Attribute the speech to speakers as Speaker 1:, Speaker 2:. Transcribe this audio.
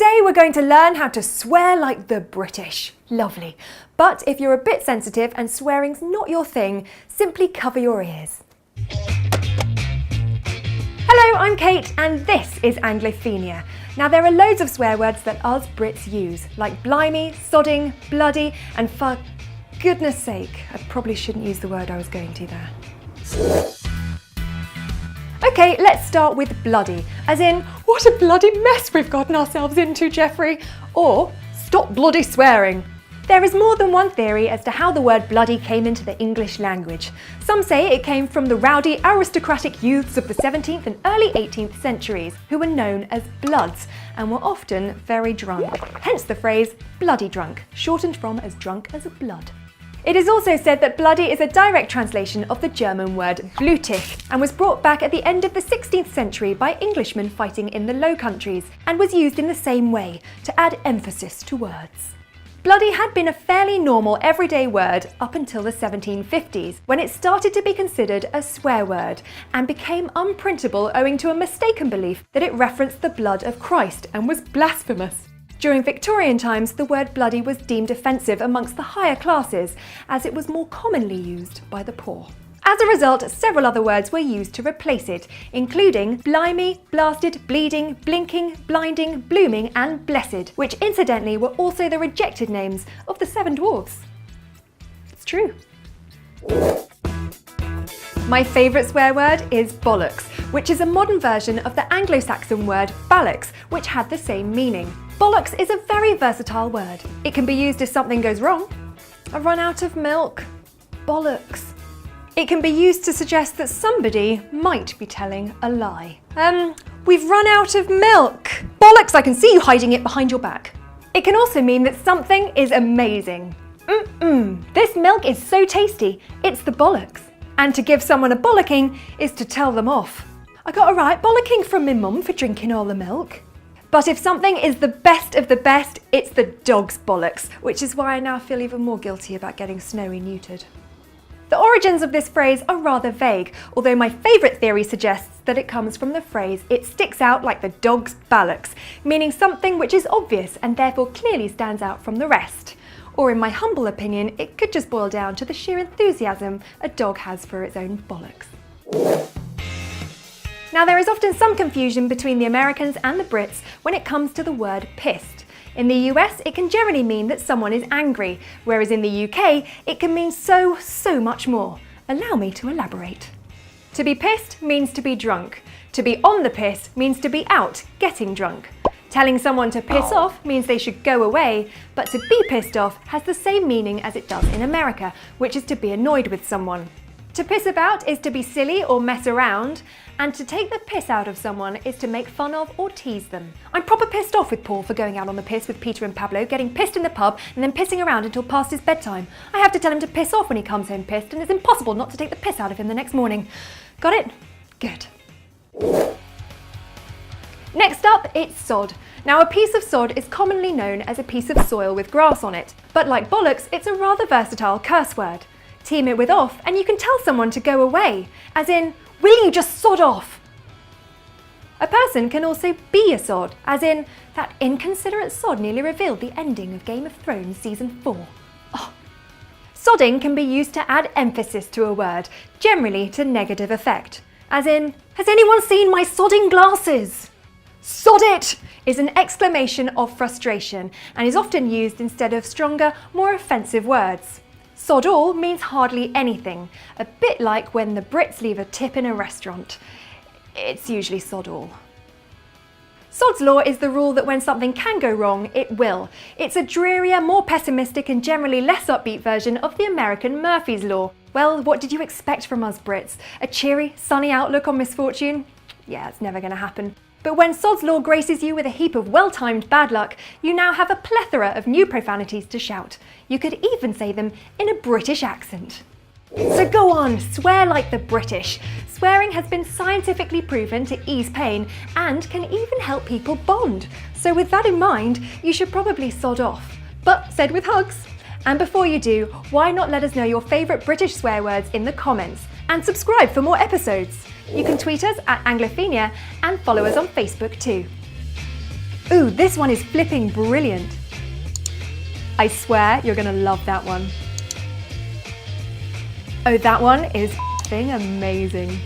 Speaker 1: Today we're going to learn how to swear like the British. Lovely. But if you're a bit sensitive and swearing's not your thing, simply cover your ears. Hello, I'm Kate and this is Anglophenia. Now there are loads of swear words that us Brits use, like blimey, sodding, bloody and for goodness sake. I probably shouldn't use the word I was going to there. Okay, let's start with bloody, as in, what a bloody mess we've gotten ourselves into, Geoffrey, or stop bloody swearing. There is more than one theory as to how the word bloody came into the English language. Some say it came from the rowdy aristocratic youths of the 17th and early 18th centuries, who were known as bloods and were often very drunk. Hence the phrase bloody drunk, shortened from as drunk as a blood. It is also said that bloody is a direct translation of the German word blutig and was brought back at the end of the 16th century by Englishmen fighting in the Low Countries and was used in the same way, to add emphasis to words. Bloody had been a fairly normal everyday word up until the 1750s, when it started to be considered a swear word and became unprintable owing to a mistaken belief that it referenced the blood of Christ and was blasphemous. During Victorian times, the word bloody was deemed offensive amongst the higher classes, as it was more commonly used by the poor. As a result, several other words were used to replace it, including blimey, blasted, bleeding, blinking, blinding, blooming and blessed, which incidentally were also the rejected names of the 7 dwarfs. It's true. My favourite swear word is bollocks, which is a modern version of the Anglo-Saxon word ballocks, which had the same meaning. Bollocks is a very versatile word. It can be used if something goes wrong. I've run out of milk. Bollocks. It can be used to suggest that somebody might be telling a lie. We've run out of milk. Bollocks, I can see you hiding it behind your back. It can also mean that something is amazing. This milk is so tasty, it's the bollocks. And to give someone a bollocking is to tell them off. I got a right bollocking from my mum for drinking all the milk. But if something is the best of the best, it's the dog's bollocks, which is why I now feel even more guilty about getting Snowy neutered. The origins of this phrase are rather vague, although my favourite theory suggests that it comes from the phrase "it sticks out like the dog's ballocks," meaning something which is obvious and therefore clearly stands out from the rest. Or in my humble opinion, it could just boil down to the sheer enthusiasm a dog has for its own bollocks. Now there is often some confusion between the Americans and the Brits when it comes to the word pissed. In the US, it can generally mean that someone is angry, whereas in the UK, it can mean so much more. Allow me to elaborate. To be pissed means to be drunk. To be on the piss means to be out, getting drunk. Telling someone to piss off means they should go away, but to be pissed off has the same meaning as it does in America, which is to be annoyed with someone. To piss about is to be silly or mess around, and to take the piss out of someone is to make fun of or tease them. I'm proper pissed off with Paul for going out on the piss with Peter and Pablo, getting pissed in the pub and then pissing around until past his bedtime. I have to tell him to piss off when he comes home pissed, and it's impossible not to take the piss out of him the next morning. Got it? Good. Next up, it's sod. Now a piece of sod is commonly known as a piece of soil with grass on it, but like bollocks, it's a rather versatile curse word. Team it with off and you can tell someone to go away, as in, will you just sod off? A person can also be a sod, as in, that inconsiderate sod nearly revealed the ending of Game of Thrones Season 4. Oh. Sodding can be used to add emphasis to a word, generally to negative effect, as in, has anyone seen my sodding glasses? Sod it! Is an exclamation of frustration and is often used instead of stronger, more offensive words. Sod all means hardly anything, a bit like when the Brits leave a tip in a restaurant. It's usually sod all. Sod's law is the rule that when something can go wrong, it will. It's a drearier, more pessimistic and generally less upbeat version of the American Murphy's Law. Well, what did you expect from us Brits? A cheery, sunny outlook on misfortune? Yeah, it's never going to happen. But when Sod's Law graces you with a heap of well-timed bad luck, you now have a plethora of new profanities to shout. You could even say them in a British accent. So go on, swear like the British. Swearing has been scientifically proven to ease pain and can even help people bond. So with that in mind, you should probably sod off. But said with hugs. And before you do, why not let us know your favourite British swear words in the comments? And subscribe for more episodes. You can tweet us at Anglophenia and follow us on Facebook too. Ooh, this one is flipping brilliant. I swear you're gonna love that one. Oh, that one is f***ing amazing.